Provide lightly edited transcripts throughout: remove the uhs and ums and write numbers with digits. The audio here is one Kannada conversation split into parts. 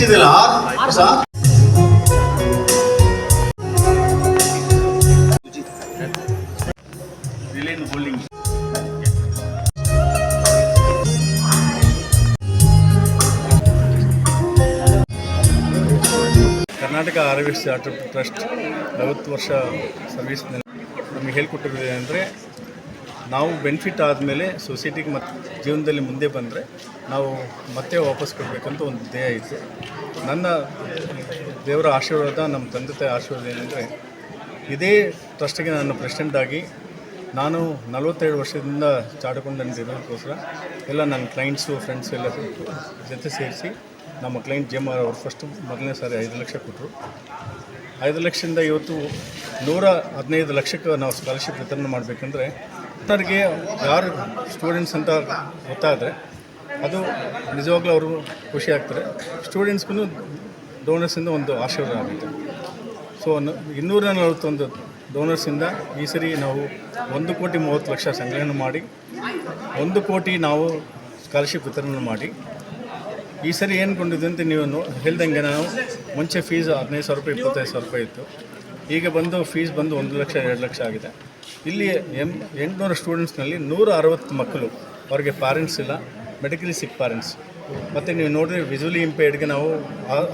ಹೆಚ್ಚಿದಿಲ್ಲ ಹೊಸ ರಿಲೈನ್ ಹೋಲ್ಡಿಂಗ್ ಕರ್ನಾಟಕ ಆರೋಗ್ಯ ಚಾರಿಟಬಲ್ ಟ್ರಸ್ಟ್ 50 ವರ್ಷ ಸರ್ವಿಸ್ನಲ್ಲಿ ನಮಗೆ ಹೇಳ್ಕೊಟ್ಟಿರೋದು ಏನಂದರೆ, ನಾವು ಬೆನಿಫಿಟ್ ಆದಮೇಲೆ ಸೊಸೈಟಿಗೆ ಮತ್ತು ಜೀವನದಲ್ಲಿ ಮುಂದೆ ಬಂದರೆ ನಾವು ಮತ್ತೆ ವಾಪಸ್ ಕೊಡಬೇಕಂತ ಒಂದು ಧ್ಯೇಯ ಇತ್ತು. ನನ್ನ ದೇವರ ಆಶೀರ್ವಾದ, ನಮ್ಮ ತಂದೆ ತಾಯಿ ಆಶೀರ್ವಾದ ಏನಂದರೆ, ಇದೇ ಟ್ರಸ್ಟಿಗೆ ನಾನು ಪ್ರೆಸಿಡೆಂಟ್ ಆಗಿ ನಾನು 47 ವರ್ಷದಿಂದ ಚಾಡಿಕೊಂಡಿರೋದಕ್ಕೋಸ್ಕರ ಎಲ್ಲ ನನ್ನ ಕ್ಲೈಂಟ್ಸು ಫ್ರೆಂಡ್ಸ್ ಎಲ್ಲ ಜೊತೆ ಸೇರಿಸಿ ನಮ್ಮ ಕ್ಲೈಂಟ್ ಜೆಮಾರ್ ಅವರು ಫಸ್ಟು ಮೊದಲನೇ ಸಾರಿ 5 ಲಕ್ಷ ಕೊಟ್ಟರು. 5 ಲಕ್ಷದಿಂದ ಇವತ್ತು 115 ಲಕ್ಷಕ್ಕೆ ನಾವು ಸ್ಕಾಲರ್ಶಿಪ್ ವಿತರಣೆ ಮಾಡಬೇಕಂದ್ರೆ ಅವ್ರಿಗೆ ಯಾರು ಸ್ಟೂಡೆಂಟ್ಸ್ ಅಂತ ಗೊತ್ತಾದರೆ ಅದು ನಿಜವಾಗ್ಲೂ ಅವರು ಖುಷಿ ಆಗ್ತಾರೆ. ಸ್ಟೂಡೆಂಟ್ಸ್ಗೂ ಡೋನರ್ಸಿಂದ ಒಂದು ಆಶೀರ್ವಾದ ಆಗುತ್ತೆ. ಸೊ 241 ಡೋನರ್ಸಿಂದ ಈ ಸರಿ ನಾವು 1,30,00,000 ಸಂಗ್ರಹಣೆ ಮಾಡಿ 1 ಕೋಟಿ ನಾವು ಸ್ಕಾಲರ್ಶಿಪ್ ವಿತರಣೆ ಮಾಡಿ ಈ ಸರಿ ಏನು ಕೊಂಡಿದ್ದು ಅಂತ ನೀವು ಹೇಳ್ದಂಗೆ, ನಾವು ಮುಂಚೆ ಫೀಸ್ 15,000 ರೂಪಾಯಿ 25,000 ರೂಪಾಯಿ ಇತ್ತು. ಈಗ ಬಂದು ಫೀಸ್ ಬಂದು 1 ಲಕ್ಷ 2 ಲಕ್ಷ ಆಗಿದೆ. ಇಲ್ಲಿ 800 ಸ್ಟೂಡೆಂಟ್ಸ್ನಲ್ಲಿ 160 ಮಕ್ಕಳು, ಅವ್ರಿಗೆ ಪ್ಯಾರೆಂಟ್ಸ್ ಇಲ್ಲ, ಮೆಡಿಕಲಿ ಸಿಕ್ ಪ್ಯಾರೆಂಟ್ಸ್. ಮತ್ತು ನೀವು ನೋಡಿದ್ರೆ ವಿಜುವಲಿ ಇಂಪೇರ್ಡ್ಗೆ ನಾವು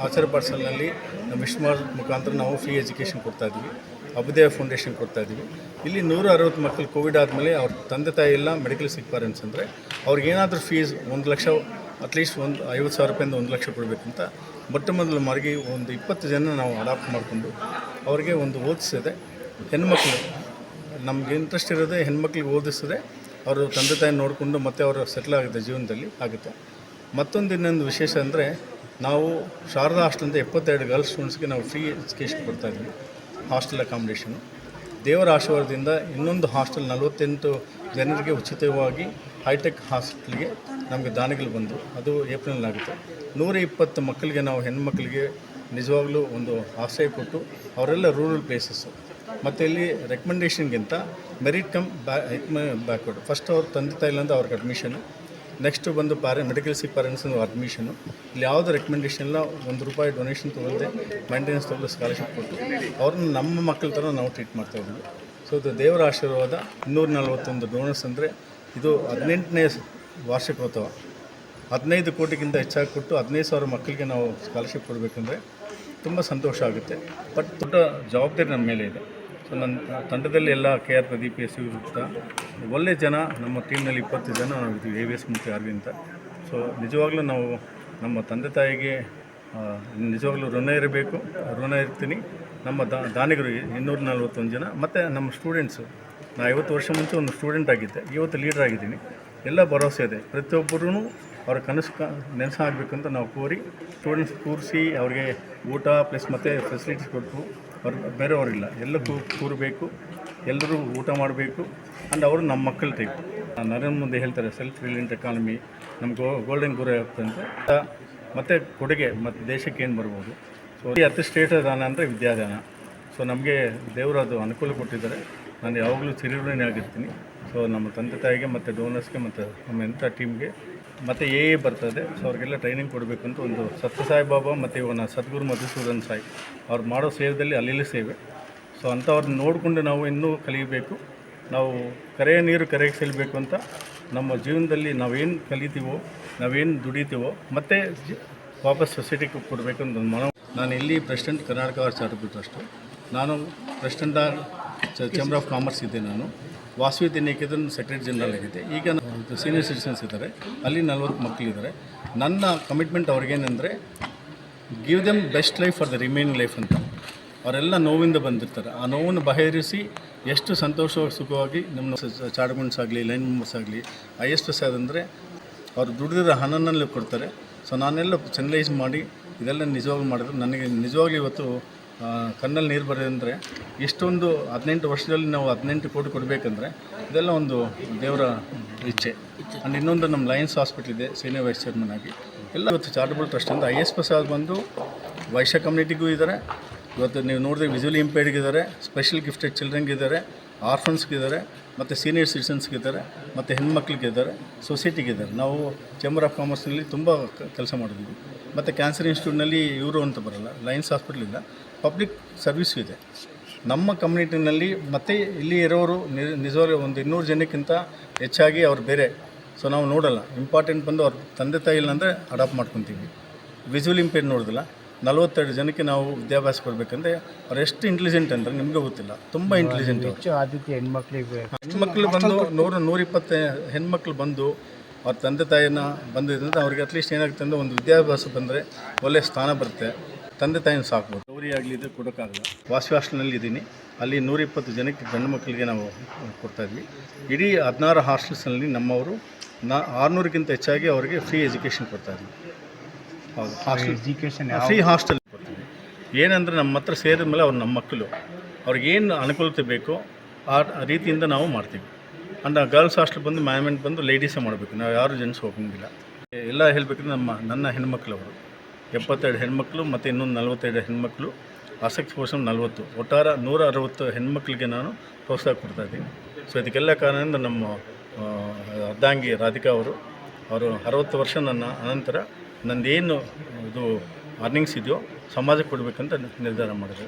ಆಚಾರ್ಯ ಪಾಠಶಾಲೆಯಲ್ಲಿ ನಮ್ಮ ವಿಶ್ವಮಾರ್ ಮುಖಾಂತರ ನಾವು ಫ್ರೀ ಎಜುಕೇಷನ್ ಕೊಡ್ತಾಯಿದ್ದೀವಿ. ಅಭುದಯ ಫೌಂಡೇಶನ್ ಕೊಡ್ತಾಯಿದ್ದೀವಿ. ಇಲ್ಲಿ 160 ಮಕ್ಕಳು ಕೋವಿಡ್ ಆದಮೇಲೆ ಅವ್ರ ತಂದೆ ತಾಯಿ ಇಲ್ಲ, ಮೆಡಿಕಲ್ ಸಿಕ್ ಪ್ಯಾರೆಂಟ್ಸ್ ಅಂದರೆ ಅವ್ರಿಗೇನಾದರೂ ಫೀಸ್ 1 ಲಕ್ಷ ಅಟ್ಲೀಸ್ಟ್ 50,000 ರೂಪಾಯಿಂದ 1 ಲಕ್ಷ ಕೊಡಬೇಕಂತ ಮೊಟ್ಟ ಮೊದಲು ಮಾರ್ಗಿ ಒಂದು 20 ಜನ ನಾವು ಅಡಾಪ್ಟ್ ಮಾಡಿಕೊಂಡು ಅವ್ರಿಗೆ ಒಂದು ಓದಿಸಿದೆ. ಹೆಣ್ಮಕ್ಳು ನಮ್ಗೆ ಇಂಟ್ರೆಸ್ಟ್ ಇರೋದೇ ಹೆಣ್ಮಕ್ಳಿಗೆ ಓದಿಸಿದೆ, ಅವರು ತಂದೆ ತಾಯಿ ನೋಡಿಕೊಂಡು ಮತ್ತು ಅವರು ಸೆಟ್ಲ್ ಆಗುತ್ತೆ ಜೀವನದಲ್ಲಿ ಆಗುತ್ತೆ. ಮತ್ತೊಂದು ಇನ್ನೊಂದು ವಿಶೇಷ ಅಂದರೆ, ನಾವು ಶಾರದಾ ಹಾಸ್ಟೆಲಿಂದ 72 ಗರ್ಲ್ಸ್ ಸ್ಟೂಡೆಂಟ್ಸ್ಗೆ ನಾವು ಫ್ರೀ ಎಜುಕೇಷನ್ ಕೊಡ್ತಾಯಿದ್ವಿ, ಹಾಸ್ಟೆಲ್ ಅಕಾಮಿಡೇಷನು. ದೇವರ ಆಶೀರ್ವಾದದಿಂದ ಇನ್ನೊಂದು ಹಾಸ್ಟೆಲ್ 48 ಜನರಿಗೆ ಉಚಿತವಾಗಿ ಹೈಟೆಕ್ ಹಾಸ್ಟೆಲ್ಗೆ ನಮಗೆ ದಾನಿಗಳು ಬಂದು ಅದು ಏಪ್ರಿಲ್ನಾಗುತ್ತೆ. 120 ಮಕ್ಕಳಿಗೆ ನಾವು ಹೆಣ್ಮಕ್ಳಿಗೆ ನಿಜವಾಗ್ಲೂ ಒಂದು ಆಶ್ರಯ ಕೊಟ್ಟು, ಅವರೆಲ್ಲ ರೂರಲ್ ಪ್ಲೇಸಸ್ಸು. ಮತ್ತು ಇಲ್ಲಿ ರೆಕಮೆಂಡೇಷನ್ಗಿಂತ ಮೆರಿಟ್ ಕಮ್ ಬ್ಯಾಕ್ವರ್ಡ್. ಫಸ್ಟ್ ಅವ್ರ ತಂದೆ ತಾಯಿಲಿಂದ ಅವ್ರಿಗೆ ಅಡ್ಮಿಷನು, ನೆಕ್ಸ್ಟು ಬಂದು ಮೆಡಿಕಲ್ ಸಿಕ್ ಪ್ಯಾರೆಂಟ್ಸ್ ಅಡ್ಮಿಷನು. ಇಲ್ಲಿ ಯಾವುದೇ ರೆಕಮೆಂಡೇಷನ್ ಇಲ್ಲ, ₹1 ಡೊನೇಷನ್ ತೊಗೊಳ್ಳದೆ ಮೈಂಟೆನೆನ್ಸ್ ತೊಗೊಳ್ಳೋ ಸ್ಕಾಲರ್ಶಿಪ್ ಕೊಟ್ಟು ಅವ್ರನ್ನ ನಮ್ಮ ಮಕ್ಕಳ ಥರ ನಾವು ಟ್ರೀಟ್ ಮಾಡ್ತಾಯಿದ್ವಿ. ಸೊ ಇದು ದೇವರ ಆಶೀರ್ವಾದ. 241 ಡೋನರ್ಸ್ ಅಂದರೆ ಇದು 18ನೇ ವಾರ್ಷಿಕೋತ್ಸವ. 15 ಕೋಟಿಗಿಂತ ಹೆಚ್ಚಾಗಿ ಕೊಟ್ಟು 15,000 ಮಕ್ಕಳಿಗೆ ನಾವು ಸ್ಕಾಲರ್ಶಿಪ್ ಕೊಡಬೇಕಂದ್ರೆ ತುಂಬ ಸಂತೋಷ ಆಗುತ್ತೆ. ಬಟ್ ದೊಡ್ಡ ಜವಾಬ್ದಾರಿ ನಮ್ಮ ಮೇಲೆ ಇದೆ. ಸೊ ನನ್ನ ತಂಡದಲ್ಲಿ ಎಲ್ಲ KR ಪ್ರದೀಪ್, ಎಸ್ ಗುಪ್ತಾ, ಒಳ್ಳೆ ಜನ ನಮ್ಮ ಟೀಮ್ನಲ್ಲಿ 20 ಜನ ನಾವು ಇದ್ದೀವಿ, AVS ಮತ್ತು ಅರವಿಂದ. ಸೊ ನಿಜವಾಗ್ಲೂ ನಾವು ನಮ್ಮ ತಂದೆ ತಾಯಿಗೆ ನಿಜವಾಗ್ಲೂ ಋಣ ಇರ್ತೀನಿ. ನಮ್ಮ ದಾನಿಗರಿಗೆ 241 ಜನ ಮತ್ತು ನಮ್ಮ ಸ್ಟೂಡೆಂಟ್ಸು. ನಾನು 50 ವರ್ಷ ಮುಂಚೆ ಒಂದು ಸ್ಟೂಡೆಂಟ್ ಆಗಿದ್ದೆ, ಇವತ್ತು ಲೀಡರ್ ಆಗಿದ್ದೀನಿ. ಎಲ್ಲ ಭರವಸೆ ಇದೆ, ಪ್ರತಿಯೊಬ್ಬರೂ ಅವ್ರ ಕನಸು ನೆನಸು ಆಗಬೇಕಂತ ನಾವು ಕೋರಿ ಸ್ಟೂಡೆಂಟ್ಸ್ ಕೂರಿಸಿ ಅವ್ರಿಗೆ ಊಟ ಪ್ಲಸ್ ಮತ್ತು ಫೆಸಿಲಿಟೀಸ್ ಕೊಟ್ಟು, ಅವ್ರು ಬೇರೆಯವರಿಲ್ಲ, ಎಲ್ಲ ಕೂರಬೇಕು, ಎಲ್ಲರೂ ಊಟ ಮಾಡಬೇಕು. ಆ್ಯಂಡ್ ಅವರು ನಮ್ಮ ಮಕ್ಕಳ ಟೈಪ್. ನರೇಂದ್ರ ಮೋದಿ ಹೇಳ್ತಾರೆ ಸೆಲ್ಫ್ ರಿಲಿಯಂಟ್ ಎಕಾನಮಿ, ನಮ್ಮ ಗೋಲ್ಡನ್ ಗುರು ಅಂತ. ಮತ್ತು ಕೊಡುಗೆ ಮತ್ತು ದೇಶಕ್ಕೆ ಏನು ಬರ್ಬೋದು. ಸೊ ಅತಿ ಶ್ರೇಷ್ಠ ದಾನ ಅಂದರೆ ವಿದ್ಯಾದಾನ. ಸೊ ನಮಗೆ ದೇವರು ಅದು ಅನುಕೂಲ ಕೊಟ್ಟಿದ್ದಾರೆ. ನಾನು ಯಾವಾಗಲೂ ಚಿರಋಣಿ ಆಗಿರ್ತೀನಿ. ಸೊ ನಮ್ಮ ತಂದೆ ತಾಯಿಗೆ ಮತ್ತು ಡೋನರ್ಸ್ಗೆ ಮತ್ತು ನಮ್ಮ ಎಂಥ ಟೀಮ್ಗೆ ಮತ್ತು ಬರ್ತದೆ. ಸೊ ಅವ್ರಿಗೆಲ್ಲ ಟ್ರೈನಿಂಗ್ ಕೊಡಬೇಕು ಅಂತ ಒಂದು ಸತ್ಯಸಾಯಿ ಬಾಬಾ ಮತ್ತು ಇವನ ಸದ್ಗುರು ಮಧುಸೂದನ್ ಸಾಯಿ ಅವ್ರು ಮಾಡೋ ಸೇವೆದಲ್ಲಿ ಅಲ್ಲಿ ಸೇವೆ. ಸೊ ಅಂಥವ್ರನ್ನ ನೋಡಿಕೊಂಡು ನಾವು ಇನ್ನೂ ಕಲಿಯಬೇಕು. ನಾವು ಕರೆಯ ನೀರು ಕರೆಗೆ ಚೆಲ್ಲಬೇಕು ಅಂತ ನಮ್ಮ ಜೀವನದಲ್ಲಿ ನಾವೇನು ಕಲಿತೀವೋ, ನಾವೇನು ದುಡಿತೀವೋ ಮತ್ತು ವಾಪಸ್ ಸೊಸೈಟಿಗೆ ಕೊಡಬೇಕು ಅಂತ ನಾನು ಇಲ್ಲಿ ಪ್ರೆಸಿಡೆಂಟ್ ಕರ್ನಾಟಕ ಚಾರಿಟಬಲ್ ಟ್ರಸ್ಟು. ನಾನು ಪ್ರೆಸಿಡೆಂಟ್ ಚೇಂಬರ್ ಆಫ್ ಕಾಮರ್ಸ್ ಇದ್ದೆ. ನಾನು ವಾಸವಿ ದಿನಕೇತನ್ ಸೆಕ್ರೆಟರಿ ಜನರಲ್ ಆಗಿದೆ. ಈಗ ಸೀನಿಯರ್ ಸಿಟಿಸನ್ಸ್ ಇದ್ದಾರೆ, ಅಲ್ಲಿ 40 ಮಕ್ಕಳಿದ್ದಾರೆ. ನನ್ನ ಕಮಿಟ್ಮೆಂಟ್ ಅವ್ರಿಗೇನೆಂದರೆ, give them best life for the remaining life ಅಂತ. ಅವರೆಲ್ಲ ನೋವಿಂದ ಬಂದಿರ್ತಾರೆ. ಆ ನೋವನ್ನು ಬಗೆಹರಿಸಿ ಎಷ್ಟು ಸಂತೋಷವಾಗಿ ಸುಖವಾಗಿ ನಮ್ಮ ಚಾರ್ಡ್ಮೆಂಟ್ಸ್ ಆಗಲಿ, ಲೈನ್ ಮೆಂಬರ್ಸ್ ಆಗಲಿ, ISS ಆದಂದರೆ ಅವ್ರು ದುಡಿದಿರೋ ಹಣನಲ್ಲಿ ಕೊಡ್ತಾರೆ. ಸೊ ನಾನೆಲ್ಲ ಚೆನಲೈಸ್ ಮಾಡಿ ಇದೆಲ್ಲ ನಿಜವಾಗ್ಲೂ ಮಾಡಿದ್ರು. ನನಗೆ ನಿಜವಾಗ್ಲೂ ಇವತ್ತು ಕಣ್ಣಲ್ಲಿ ನೀರು ಬರೋದಂದರೆ, ಇಷ್ಟೊಂದು 18 ವರ್ಷದಲ್ಲಿ ನಾವು 18 ಕೋಟಿ ಕೊಡಬೇಕಂದ್ರೆ ಇದೆಲ್ಲ ಒಂದು ದೇವರ ಇಚ್ಛೆ. ಆ್ಯಂಡ್ ಇನ್ನೊಂದು ನಮ್ಮ ಲಯನ್ಸ್ ಹಾಸ್ಪಿಟ್ಲ್ ಇದೆ, ಸೀನಿಯರ್ ವೈಸ್ ಚೇರ್ಮನ್ ಆಗಿ. ಎಲ್ಲ ಇವತ್ತು ಚಾರಿಟಬಲ್ ಟ್ರಸ್ಟಿಂದ ISS ಬಂದು ವೈಶ್ಯ ಕಮ್ಯುನಿಟಿಗೂ ಇದ್ದಾರೆ. ಇವತ್ತು ನೀವು ನೋಡಿದ್ರೆ ವಿಜುವಲಿ ಇಂಪೇರ್ಡ್ಗಿದ್ದಾರೆ, ಸ್ಪೆಷಲ್ ಗಿಫ್ಟೆಡ್ ಚಿಲ್ಡ್ರನ್ಗಿದ್ದಾರೆ, ಆರ್ಫನ್ಸ್ಗಿದ್ದಾರೆ, ಮತ್ತು ಸೀನಿಯರ್ ಸಿಟಿಸನ್ಸ್ಗಿದ್ದಾರೆ, ಮತ್ತು ಹೆಣ್ಮಕ್ಳಿಗಿದ್ದಾರೆ, ಸೊಸೈಟಿಗಿದ್ದಾರೆ. ನಾವು ಚೇಂಬರ್ ಆಫ್ ಕಾಮರ್ಸ್ನಲ್ಲಿ ತುಂಬ ಕೆಲಸ ಮಾಡಿದ್ವಿ. ಮತ್ತು ಕ್ಯಾನ್ಸರ್ ಇನ್ಸ್ಟಿಟ್ಯೂಟ್ನಲ್ಲಿ ಇವರು ಅಂತ ಬರಲ್ಲ, ಲಯನ್ಸ್ ಹಾಸ್ಪಿಟ್ಲಿಂದ ಪಬ್ಲಿಕ್ ಸರ್ವಿಸು ಇದೆ ನಮ್ಮ ಕಮ್ಯುನಿಟಿನಲ್ಲಿ. ಮತ್ತು ಇಲ್ಲಿ ಇರೋರು ನಿಜವಾಗ್ಲೂ ಒಂದು 200 ಜನಕ್ಕಿಂತ ಹೆಚ್ಚಾಗಿ ಅವ್ರು ಬೇರೆ. ಸೊ ನಾವು ನೋಡೋಲ್ಲ, ಇಂಪಾರ್ಟೆಂಟ್ ಬಂದು ಅವ್ರ ತಂದೆ ತಾಯಿ ಇಲ್ಲ ಅಂದರೆ ಅಡಾಪ್ಟ್ ಮಾಡ್ಕೊತೀವಿ. ವಿಜುವಲ್ ಇಂಪೇರ್ ನೋಡಿದಿಲ್ಲ, 42 ಜನಕ್ಕೆ ನಾವು ವಿದ್ಯಾಭ್ಯಾಸ ಕೊಡಬೇಕಂದ್ರೆ ಅವ್ರು ಎಷ್ಟು ಇಂಟೆಲಿಜೆಂಟ್ ಅಂದರೆ ನಿಮಗೆ ಗೊತ್ತಿಲ್ಲ, ತುಂಬ ಇಂಟೆಲಿಜೆಂಟ್. ಹೆಚ್ಚು ಆದ್ಯತೆ ಹೆಣ್ಮಕ್ಳು ಬಂದು 100-120 ಹೆಣ್ಮಕ್ಳು ಬಂದು ಅವ್ರ ತಂದೆ ತಾಯಿನ ಬಂದಿದ್ದರಿಂದ ಅವ್ರಿಗೆ ಅಟ್ಲೀಸ್ಟ್ ಏನಾಗುತ್ತೆ ಅಂದರೆ ಒಂದು ವಿದ್ಯಾಭ್ಯಾಸ ಬಂದರೆ ಒಳ್ಳೆಯ ಸ್ಥಾನ ಬರುತ್ತೆ, ತಂದೆ ತಾಯಿನ ಸಾಕ್ಬೋದು. ಗೌರಿ ಆಗಲಿ ಇದು ಕೊಡೋಕ್ಕಾಗಲ್ಲ. ವಾಸವಿ ಹಾಸ್ಟೆಲ್ನಲ್ಲಿ ಇದ್ದೀನಿ, ಅಲ್ಲಿ 120 ಜನಕ್ಕೆ ಗಂಡು ಮಕ್ಕಳಿಗೆ ನಾವು ಕೊಡ್ತಾಯಿದ್ವಿ. ಇಡೀ 16 ಹಾಸ್ಟೆಲ್ಸ್ನಲ್ಲಿ ನಮ್ಮವರು 600ಕ್ಕಿಂತ ಹೆಚ್ಚಾಗಿ ಅವರಿಗೆ ಫ್ರೀ ಎಜುಕೇಷನ್ ಕೊಡ್ತಾಯಿದ್ವಿ. ಹೌದು, ಎಜುಕೇಷನ್ ಫ್ರೀ ಹಾಸ್ಟೆಲ್ ಕೊಡ್ತೀವಿ. ಏನಂದರೆ ನಮ್ಮ ಹತ್ರ ಸೇರಿದ ಮೇಲೆ ಅವ್ರು ನಮ್ಮ ಮಕ್ಕಳು, ಅವ್ರಿಗೇನು ಅನುಕೂಲತೆ ಬೇಕೋ ಆ ರೀತಿಯಿಂದ ನಾವು ಮಾಡ್ತೀವಿ. ಅಂಡ್ ಗರ್ಲ್ಸ್ ಹಾಸ್ಟೆಲ್ ಬಂದು ಮ್ಯಾನೇಜ್ಮೆಂಟ್ ಬಂದು ಲೇಡೀಸೇ ಮಾಡಬೇಕು, ನಾವು ಯಾರು ಜೆಂಟ್ಸ್ ಹೋಗೋಂಗಿಲ್ಲ. ಎಲ್ಲ ಹೇಳಬೇಕಂದ್ರೆ ನನ್ನ ಹೆಣ್ಮಕ್ಳವರು 72 ಹೆಣ್ಮಕ್ಳು ಮತ್ತು ಇನ್ನೊಂದು 42 ಹೆಣ್ಮಕ್ಳು, ಆಸಕ್ತಿ ಪೋಷಣೆ 40, ಒಟ್ಟಾರೆ 160 ಹೆಣ್ಮಕ್ಳಿಗೆ ನಾನು ಪ್ರೋತ್ಸಾಹ ಕೊಡ್ತಾಯಿದ್ದೀನಿ. ಸೊ ಇದಕ್ಕೆಲ್ಲ ಕಾರಣದಿಂದ ನಮ್ಮ ಅರ್ಧಾಂಗಿ ರಾಧಿಕಾ ಅವರು 60 ವರ್ಷ ನನ್ನ ಅನಂತರ ನಂದೇನು ಇದು ಅರ್ನಿಂಗ್ಸ್ ಇದೆಯೋ ಸಮಾಜಕ್ಕೆ ಕೊಡಬೇಕಂತ ನಿರ್ಧಾರ ಮಾಡಿದೆ.